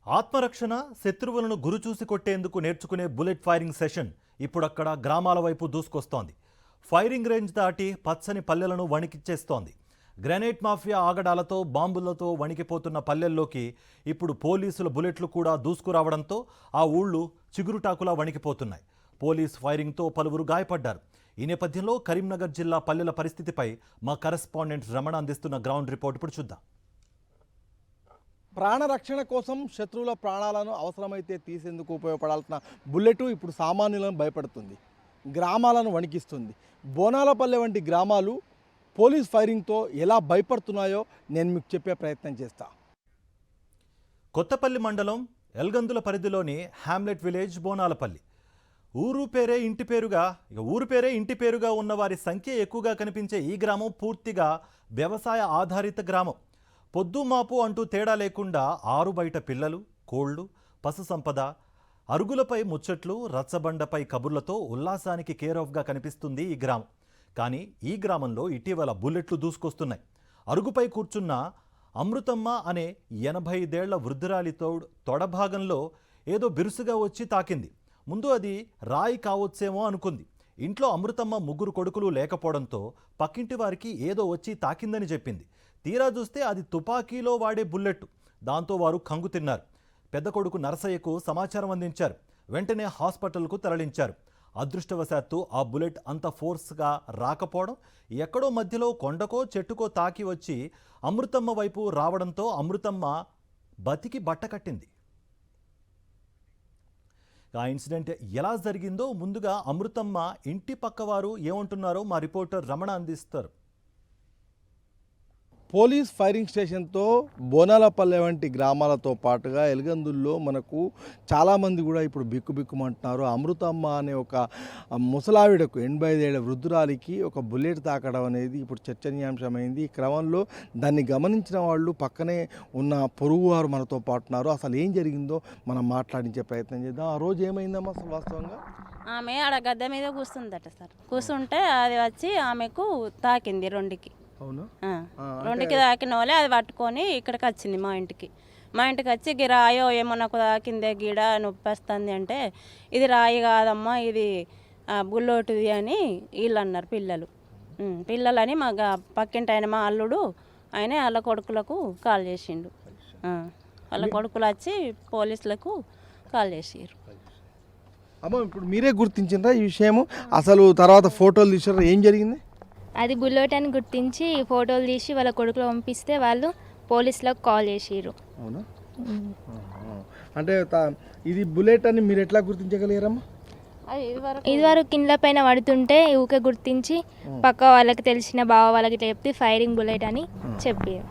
ఆత్మరక్షణ శత్రువులను గురిచూసి కొట్టేందుకు నేర్చుకునే బుల్లెట్ ఫైరింగ్ సెషన్ ఇప్పుడక్కడ గ్రామాల వైపు దూసుకొస్తోంది. ఫైరింగ్ రేంజ్ దాటి పచ్చని పల్లెలను వణికిచ్చేస్తోంది. గ్రెనేడ్ మాఫియా ఆగడాలతో బాంబులతో వణికిపోతున్న పల్లెల్లోకి ఇప్పుడు పోలీసుల బుల్లెట్లు కూడా దూసుకురావడంతో ఆ ఊళ్ళు చిగురుటాకులా వణికిపోతున్నాయి. పోలీస్ ఫైరింగ్తో పలువురు గాయపడ్డారు. ఈ నేపథ్యంలో కరీంనగర్ జిల్లా పల్లెల పరిస్థితిపై మా కరెస్పాండెంట్ రమణ అందిస్తున్న గ్రౌండ్ రిపోర్ట్ ఇప్పుడు చూద్దాం. ప్రాణరక్షణ కోసం శత్రువుల ప్రాణాలను అవసరమైతే తీసేందుకు ఉపయోగపడాల్సిన బుల్లెట్ ఇప్పుడు సామాన్యులను భయపడుతుంది, గ్రామాలను వణికిస్తుంది. బోనాలపల్లె వంటి గ్రామాలు పోలీస్ ఫైరింగ్తో ఎలా భయపడుతున్నాయో నేను మీకు చెప్పే ప్రయత్నం చేస్తా. కొత్తపల్లి మండలం ఎల్గందుల పరిధిలోని హ్యామ్లెట్ విలేజ్ బోనాలపల్లి. ఊరు పేరే ఇంటి పేరుగా ఉన్న వారి సంఖ్య ఎక్కువగా కనిపించే ఈ గ్రామం పూర్తిగా వ్యవసాయ ఆధారిత గ్రామం. పొద్దు మాపు అంటూ తేడా లేకుండా ఆరు బయట పిల్లలు, కోళ్లు, పశు సంపద, అరుగులపై ముచ్చట్లు, రచ్చబండపై కబుర్లతో ఉల్లాసానికి కేర్ ఆఫ్గా కనిపిస్తుంది ఈ గ్రామం. కానీ ఈ గ్రామంలో ఇటీవల బుల్లెట్లు దూసుకొస్తున్నాయి. అరుగుపై కూర్చున్న అమృతమ్మ అనే 85 ఏళ్ల వృద్ధురాలితో తొడభాగంలో ఏదో బిరుసుగా వచ్చి తాకింది. ముందు అది రాయి కావచ్చేమో అనుకుంది. ఇంట్లో అమృతమ్మ ముగ్గురు కొడుకులు లేకపోవడంతో పక్కింటి వారికి ఏదో వచ్చి తాకిందని చెప్పింది. తీరా చూస్తే అది తుపాకీలో వాడే బుల్లెట్. దాంతో వారు కంగు తిన్నారు. పెద్ద కొడుకు నరసయ్యకు సమాచారం అందించారు. వెంటనే హాస్పిటల్కు తరలించారు. అదృష్టవశాత్తు ఆ బుల్లెట్ అంత ఫోర్స్గా రాకపోవడం, ఎక్కడో మధ్యలో కొండకో చెట్టుకో తాకి వచ్చి అమృతమ్మ వైపు రావడంతో అమృతమ్మ బతికి బట్టకట్టింది. ఆ ఇన్సిడెంట్ ఎలా జరిగిందో ముందుగా అమృతమ్మ ఇంటి పక్కవారు ఏమంటున్నారో మా రిపోర్టర్ రమణ అందిస్తారు. పోలీస్ ఫైరింగ్ స్టేషన్తో బోనాలపల్లె వంటి గ్రామాలతో పాటుగా ఎల్గందుల్లో మనకు చాలామంది కూడా ఇప్పుడు బిక్కుబిక్కుమంటున్నారు. అమృతమ్మ అనే ఒక ముసలావిడకు 85 ఏళ్ల వృద్ధురాలికి ఒక బుల్లెట్ తాకడం అనేది ఇప్పుడు చర్చనీయాంశమైంది. ఈ క్రమంలో దాన్ని గమనించిన వాళ్ళు పక్కనే ఉన్న పొరుగువారు మనతో పాటున్నారు. అసలు ఏం జరిగిందో మనం మాట్లాడించే ప్రయత్నం చేద్దాం. ఆ రోజు ఏమైందమ్మా అసలు వాస్తవంగా? ఆమె ఆడ గద్దె మీద కూర్చుందట సార్. కూర్చుంటే అది వచ్చి ఆమెకు తాకింది రెండుకి. అవును, రెండుకి తాకిన వాళ్ళే అది పట్టుకొని ఇక్కడికి వచ్చింది మా ఇంటికి వచ్చి రాయో ఏమో నాకు తాకిందే గీడ నొప్పి వస్తుంది అంటే, ఇది రాయి కాదమ్మా ఇది బుల్లెట్ది అని వీళ్ళు అన్నారు పిల్లలని మా పక్కింటి ఆయన మా అల్లుడు ఆయన వాళ్ళ కొడుకులకు కాల్ చేసిండు. వాళ్ళ కొడుకులు వచ్చి పోలీసులకు కాల్ చేసారు. అమ్మ ఇప్పుడు మీరే గుర్తించిండ్రా ఈ విషయము? అసలు తర్వాత ఫోటోలు తీసారా? ఏం జరిగింది? అది బుల్లెట్ అని గుర్తించి ఫోటోలు తీసి వాళ్ళ కొడుకులు పంపిస్తే వాళ్ళు పోలీసులకు కాల్ చేసిర్రు. అవునా? అంటే ఇది బుల్లెట్ అని మీరు ఎట్లా గుర్తించగలిగారమ్మా? ఇదివరకు కింద పైన పడుతుంటే ఊకే గుర్తించి పక్క వాళ్ళకి తెలిసిన బావ వాళ్ళకి చెప్పి ఫైరింగ్ బుల్లెట్ అని చెప్పారు.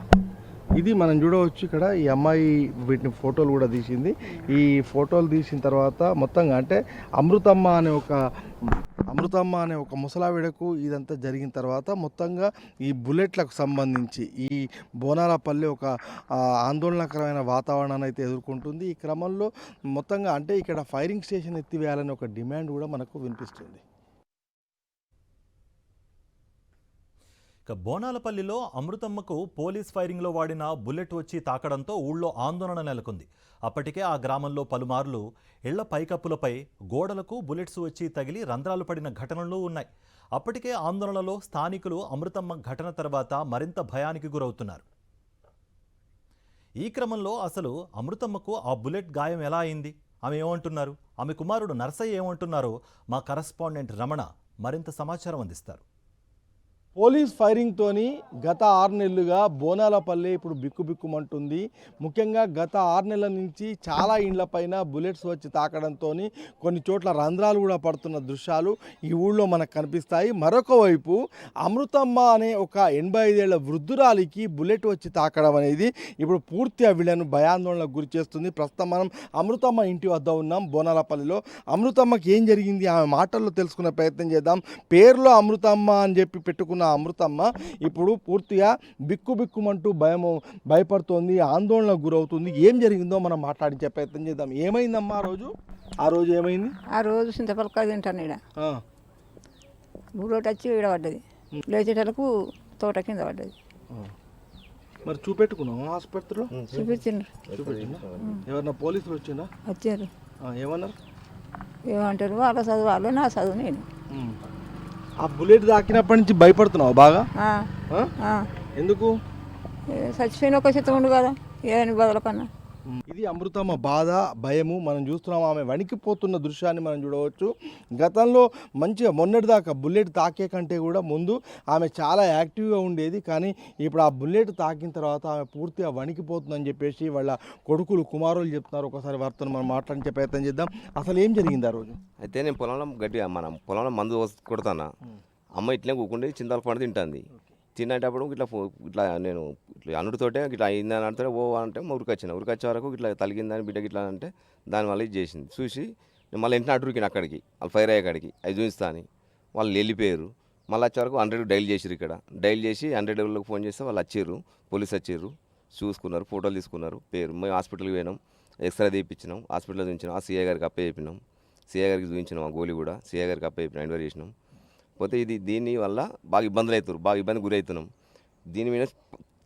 ఇది మనం చూడవచ్చు. ఇక్కడ ఈ అమ్మాయి వీటిని ఫోటోలు కూడా తీసింది. ఈ ఫోటోలు తీసిన తర్వాత మొత్తంగా అంటే అమృతమ్మ అనే ఒక ముసలావిడకు ఇదంతా జరిగిన తర్వాత మొత్తంగా ఈ బుల్లెట్లకు సంబంధించి ఈ బోనాలపల్లి ఒక ఆందోళనకరమైన వాతావరణాన్ని అయితే ఎదుర్కొంటుంది. ఈ క్రమంలో మొత్తంగా అంటే ఇక్కడ ఫైరింగ్ స్టేషన్ ఎత్తివేయాలని ఒక డిమాండ్ కూడా మనకు వినిపిస్తుంది. ఇక బోనాలపల్లిలో అమృతమ్మకు పోలీస్ ఫైరింగ్లో వాడిన బుల్లెట్ వచ్చి తాకడంతో ఊళ్ళో ఆందోళన నెలకొంది. అప్పటికే ఆ గ్రామంలో పలుమార్లు ఇళ్ల పైకప్పులపై గోడలకు బుల్లెట్స్ వచ్చి తగిలి రంధ్రాలు పడిన ఘటనలు ఉన్నాయి. అప్పటికే ఆందోళనలో స్థానికులు అమృతమ్మ ఘటన తర్వాత మరింత భయానికి గురవుతున్నారు. ఈ క్రమంలో అసలు అమృతమ్మకు ఆ బుల్లెట్ గాయం ఎలా అయింది, ఆమె ఏమంటున్నారు, ఆమె కుమారుడు నరసయ్య ఏమంటున్నారో మా కరెస్పాండెంట్ రమణ మరింత సమాచారం అందిస్తారు. పోలీస్ ఫైరింగ్తోని గత 6 నెలలుగా బోనాలపల్లి ఇప్పుడు బిక్కుబిక్కుమంటుంది. ముఖ్యంగా గత 6 నెలల నుంచి చాలా ఇండ్లపైన బుల్లెట్స్ వచ్చి తాకడంతో కొన్ని చోట్ల రంధ్రాలు కూడా పడుతున్న దృశ్యాలు ఈ ఊళ్ళో మనకు కనిపిస్తాయి. మరొక వైపు అమృతమ్మ అనే ఒక 85 ఏళ్ల వృద్ధురాలికి బుల్లెట్ వచ్చి తాకడం అనేది ఇప్పుడు పూర్తిగా వీళ్ళను భయాందోళనకు గురి చేస్తుంది. ప్రస్తుతం మనం అమృతమ్మ ఇంటి వద్ద ఉన్నాం బోనాలపల్లిలో. అమృతమ్మకి ఏం జరిగింది ఆమె మాటల్లో తెలుసుకునే ప్రయత్నం చేద్దాం. పేరులో అమృతమ్మ అని చెప్పి పెట్టుకున్న అమృతమ్మ ఇప్పుడు పూర్తిగా బిక్కుబిక్కుమంటూ భయపడుతోంది, ఆందోళనకు గురవుతుంది. ఏం జరిగిందో మనం మాట్లాడించే ప్రయత్నం చేద్దాం. ఏమైందమ్మా ఆ రోజు ఏమైంది? ఆ రోజు చింతపలకాయ తింటాను ఇక్కడ బుల్లెట్ వచ్చి ఈడ పడ్డది. లేచేటలకు తోట కింద పడ్డది. మరి చూపెట్టుకున్నావు ఆసుపత్రిలో? చూపించిండ్రు, చూపెట్టినా? ఎవరన్నా పోలీసులు వచ్చిందా? వచ్చారు. ఏమన్నారు? ఏమంటారు, వాళ్ళ చదువు వాళ్ళు, నా చదువు నేను. ఆ బుల్లెట్ తాకినప్పటి నుంచి భయపడుతున్నావు బాగా? ఆ, ఆ? ఆ. ఎందుకు? చచ్చిపోయిన ఒక చిత్తం ఉండు కదా ఏని బదుల కన్నా. ఇది అమృతమ్మ బాధ, భయము మనం చూస్తున్నాం. ఆమె వణికిపోతున్న దృశ్యాన్ని మనం చూడవచ్చు. గతంలో మంచిగా మొన్నటిదాకా బుల్లెట్ తాకే కంటే కూడా ముందు ఆమె చాలా యాక్టివ్గా ఉండేది. కానీ ఇప్పుడు ఆ బుల్లెట్ తాకిన తర్వాత ఆమె పూర్తిగా వణికిపోతుందని చెప్పేసి వాళ్ళ కొడుకులు కుమారులు చెప్తున్నారు. ఒకసారి వారితో మనం మాట్లాడించే ప్రయత్నం చేద్దాం. అసలు ఏం జరిగింది ఆ రోజు? అయితే నేను పొలంలో గట్టిగా పొలంలో మందు కొడతాను. అమ్మ ఇట్లే కూకుండి చింతల పండు తింటుంది. తినేటప్పుడు ఇట్లా నేను ఇట్లా అనుడితోటే ఇట్లా అయిందని అంటే ఓ అంటే ఉరికొచ్చిన వరకు ఇట్లా తలిగిందని బిడ్డకి ఇట్లా అంటే దానివల్ల ఇది చేసింది. చూసి నేను మళ్ళీ ఇంటిని అటురికిన అక్కడికి వాళ్ళు ఫైర్ అయ్యే కాడికి అది చూపిస్తా అని వాళ్ళు వెళ్ళిపోయారు. మళ్ళీ వచ్చే వరకు 100 డైల్ చేసిరు. ఇక్కడ డైల్ చేసి 100 వాళ్ళకి ఫోన్ చేస్తే వాళ్ళు వచ్చారు, పోలీసు వచ్చారు, చూసుకున్నారు, ఫోటోలు తీసుకున్నారు. పేరు మేము హాస్పిటల్కి పోయినాం, ఎక్స్రే తీయించినాం, హాస్పిటల్లో చూపించినాం. ఆ సీఐ గారికి అప్పే చెప్పినాం, సీఐ గారికి చూపించినాం. ఆ గోళీ కూడా సీఐ గారికి అప్పే చెప్పినాం, ఎంక్వైరీ చేసినాం. పోతే దీని వల్ల బాగా ఇబ్బందులు అవుతారు, బాగా ఇబ్బంది గురవుతున్నాం. దీని మీద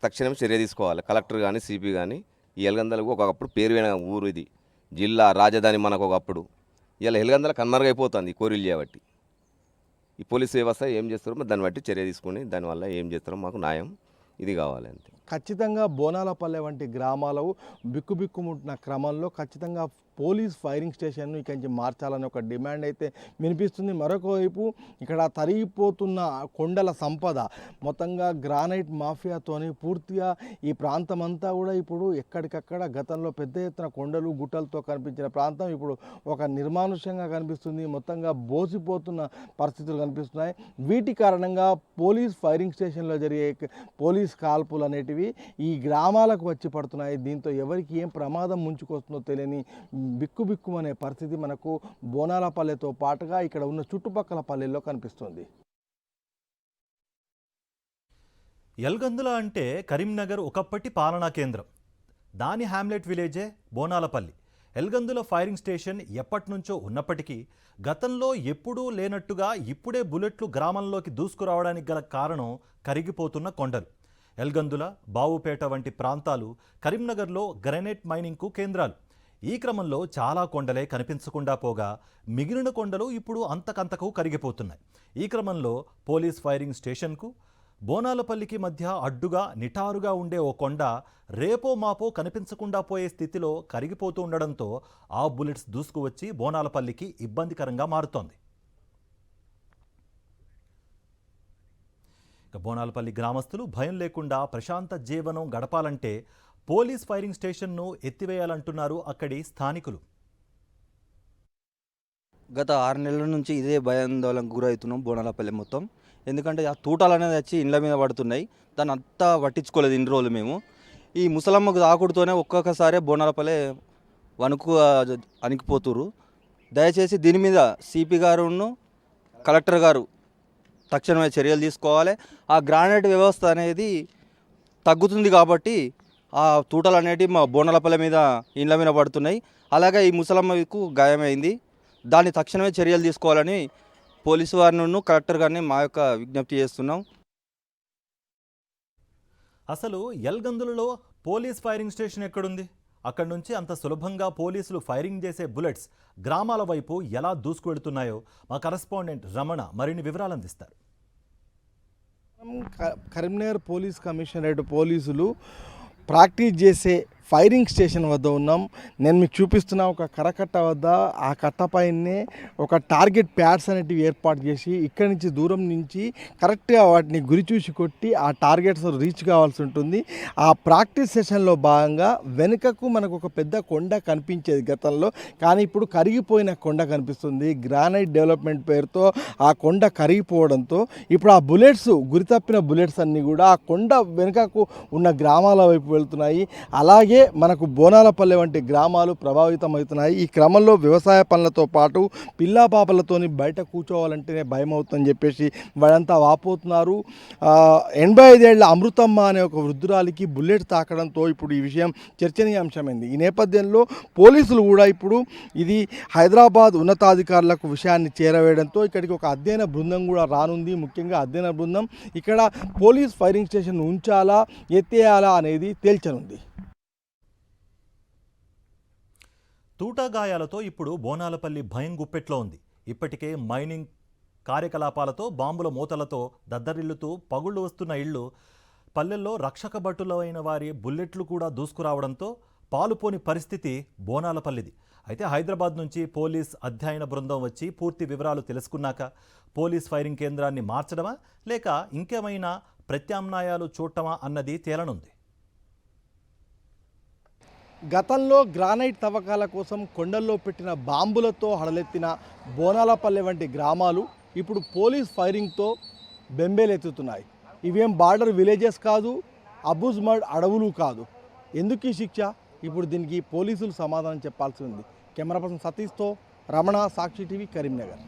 తక్షణం చర్య తీసుకోవాలి. కలెక్టర్ కానీ సిపి కానీ ఈ ఎలగందలకు ఒకప్పుడు పేరువైన ఊరు, ఇది జిల్లా రాజధాని మనకు ఒకప్పుడు. ఇలా ఎలగందల కన్మరుగైపోతుంది కోరిలు చేయబట్టి. ఈ పోలీసు వ్యవస్థ ఏం చేస్తారో మరి దాన్ని బట్టి చర్య తీసుకుని దానివల్ల ఏం చేస్తారో మాకు న్యాయం ఇది కావాలి అంతే. ఖచ్చితంగా బోనాలపల్లె వంటి గ్రామాలు బిక్కుబిక్కుముంటున్న క్రమంలో ఖచ్చితంగా పోలీస్ ఫైరింగ్ స్టేషన్ను ఇక్కడి నుంచి మార్చాలని ఒక డిమాండ్ అయితే వినిపిస్తుంది. మరొక వైపు ఇక్కడ తరిగిపోతున్న కొండల సంపద మొత్తంగా గ్రానైట్ మాఫియాతోని పూర్తిగా ఈ ప్రాంతం అంతా కూడా ఇప్పుడు ఎక్కడికక్కడ గతంలో పెద్ద ఎత్తున కొండలు గుట్టలతో కనిపించిన ప్రాంతం ఇప్పుడు ఒక నిర్మానుష్యంగా కనిపిస్తుంది. మొత్తంగా బోసిపోతున్న పరిస్థితులు కనిపిస్తున్నాయి. వీటి కారణంగా పోలీస్ ఫైరింగ్ స్టేషన్లో జరిగే పోలీస్ కాల్పులు అనేటివి ఈ గ్రామాలకు వచ్చి పడుతున్నాయి. దీంతో ఎవరికి ఏం ప్రమాదం ముంచుకొస్తుందో తెలియని బిక్కుబిక్కుమనే పరిస్థితి మనకు బోనాలపల్లెతో పాటుగా ఇక్కడ ఉన్న చుట్టుపక్కల పల్లెల్లో కనిపిస్తుంది. ఎల్గందుల అంటే కరీంనగర్ ఒకప్పటి పాలనా కేంద్రం. దాని హ్యామ్లెట్ విలేజే బోనాలపల్లి. ఎల్గందుల ఫైరింగ్ స్టేషన్ ఎప్పటినుంచో ఉన్నప్పటికీ గతంలో ఎప్పుడూ లేనట్టుగా ఇప్పుడే బుల్లెట్లు గ్రామంలోకి దూసుకురావడానికి గల కారణం కరిగిపోతున్న కొండలు. ఎల్గందుల, బావుపేట వంటి ప్రాంతాలు కరీంనగర్లో గ్రానైట్ మైనింగ్కు కేంద్రాలు. ఈ క్రమంలో చాలా కొండలే కనిపించకుండా పోగా మిగిలిన కొండలు ఇప్పుడు అంతకంతకు కరిగిపోతున్నాయి. ఈ క్రమంలో పోలీస్ ఫైరింగ్ స్టేషన్కు బోనాలపల్లికి మధ్య అడ్డుగా నిటారుగా ఉండే ఓ కొండ రేపో మాపో కనిపించకుండా పోయే స్థితిలో కరిగిపోతూ ఉండడంతో ఆ బుల్లెట్స్ దూసుకువచ్చి బోనాలపల్లికి ఇబ్బందికరంగా మారుతోంది. బోనాలపల్లి గ్రామస్తులు భయం లేకుండా ప్రశాంత జీవనం గడపాలంటే పోలీస్ ఫైరింగ్ స్టేషన్ను ఎత్తివేయాలంటున్నారు అక్కడి స్థానికులు. గత 6 నెలల నుంచి ఇదే భయాందోళనకు గురవుతున్నాం బోనాలపల్లి మొత్తం. ఎందుకంటే ఆ తూటాలు అనేది వచ్చి ఇండ్ల మీద పడుతున్నాయి. దాన్ని అంతా పట్టించుకోలేదు ఇన్ని రోజులు మేము. ఈ ముసలమ్మకు తాకుడుతోనే ఒక్కొక్కసారి బోనాలపల్లి అణికిపోతురు. దయచేసి దీని మీద సిపి గారును కలెక్టర్ గారు తక్షణమే చర్యలు తీసుకోవాలి. ఆ గ్రానైట్ వ్యవస్థ అనేది తగ్గుతుంది కాబట్టి ఆ తూటలు అనేటివి మా బోనాలపల్లి మీద ఇండ్ల మీద పడుతున్నాయి. అలాగే ఈ ముసలమ్మకు గాయమైంది. దాన్ని తక్షణమే చర్యలు తీసుకోవాలని పోలీసు వారిని కలెక్టర్ గారిని మా యొక్క విజ్ఞప్తి చేస్తున్నాం. అసలు ఎల్గందులలో పోలీస్ ఫైరింగ్ స్టేషన్ ఎక్కడుంది? అక్కడి నుంచి అంత సులభంగా పోలీసులు ఫైరింగ్ చేసే బుల్లెట్స్ గ్రామాల వైపు ఎలా దూసుకువెడుతున్నాయో మా కరెస్పాండెంట్ రమణ మరిన్ని వివరాలు అందిస్తారు. కరీంనగర్ పోలీస్ కమిషనరేట్ పోలీసులు ప్రాక్టీస్ చేసే ఫైరింగ్ స్టేషన్ వద్ద ఉన్నాం. నేను మీకు చూపిస్తున్న ఒక కరకట్ట వద్ద ఆ కట్టపైనే ఒక టార్గెట్ ప్యాడ్స్ అనేటివి ఏర్పాటు చేసి ఇక్కడి నుంచి దూరం నుంచి కరెక్ట్గా వాటిని గురి చూసి కొట్టి ఆ టార్గెట్స్ రీచ్ కావాల్సి ఉంటుంది. ఆ ప్రాక్టీస్ సెషన్లో భాగంగా వెనుకకు మనకు ఒక పెద్ద కొండ కనిపించేది గతంలో, కానీ ఇప్పుడు కరిగిపోయిన కొండ కనిపిస్తుంది. గ్రానైట్ డెవలప్మెంట్ పేరుతో ఆ కొండ కరిగిపోవడంతో ఇప్పుడు ఆ బుల్లెట్స్ గురి తప్పిన బుల్లెట్స్ అన్నీ కూడా ఆ కొండ వెనుకకు ఉన్న గ్రామాల వైపు వెళ్తున్నాయి. అలాగే మనకు బోనాలపల్లె వంటి గ్రామాలు ప్రభావితమవుతున్నాయి. ఈ క్రమంలో వ్యవసాయ పనులతో పాటు పిల్లా పాపలతోని బయట కూర్చోవాలంటేనే భయం అవుతుందని చెప్పేసి వాళ్ళంతా వాపోతున్నారు. 85 ఏళ్ల అమృతమ్మ అనే ఒక వృద్ధురాలికి బుల్లెట్ తాకడంతో ఇప్పుడు ఈ విషయం చర్చనీయాంశమైంది. ఈ నేపథ్యంలో పోలీసులు కూడా ఇప్పుడు ఇది హైదరాబాద్ ఉన్నతాధికారులకు విషయాన్ని చేరవేయడంతో ఇక్కడికి ఒక అధ్యయన బృందం కూడా రానుంది. ముఖ్యంగా అధ్యయన బృందం ఇక్కడ పోలీస్ ఫైరింగ్ స్టేషన్ ఉంచాలా ఎత్తేయాలా అనేది తేల్చనుంది. తూటాగాయాలతో ఇప్పుడు బోనాలపల్లి భయం గుప్పెట్లో ఉంది. ఇప్పటికే మైనింగ్ కార్యకలాపాలతో బాంబుల మూతలతో దద్దరిల్లుతూ పగుళ్లు వస్తున్న ఇళ్లు, పల్లెల్లో రక్షక భటులైన వారి బుల్లెట్లు కూడా దూసుకురావడంతో పాలుపోని పరిస్థితి బోనాలపల్లిది. అయితే హైదరాబాద్ నుంచి పోలీస్ అధ్యయన బృందం వచ్చి పూర్తి వివరాలు తెలుసుకున్నాక పోలీస్ ఫైరింగ్ కేంద్రాన్ని మార్చడమా లేక ఇంకేమైనా ప్రత్యామ్నాయాలు చూడటమా అన్నది తేలనుంది. గతంలో గ్రానైట్ తవ్వకాల కోసం కొండల్లో పెట్టిన బాంబులతో హడలెత్తిన బోనాలపల్లె వంటి గ్రామాలు ఇప్పుడు పోలీస్ ఫైరింగ్తో బెంబేలెత్తుతున్నాయి. ఇవేం బార్డర్ విలేజెస్ కాదు, అబుజ్మడ్ అడవులు కాదు. ఎందుకు ఈ శిక్ష? ఇప్పుడు దీనికి పోలీసులు సమాధానం చెప్పాల్సి ఉంది. కెమెరా పర్సన్ సతీష్తో రమణ, సాక్షి టీవీ, కరీంనగర్.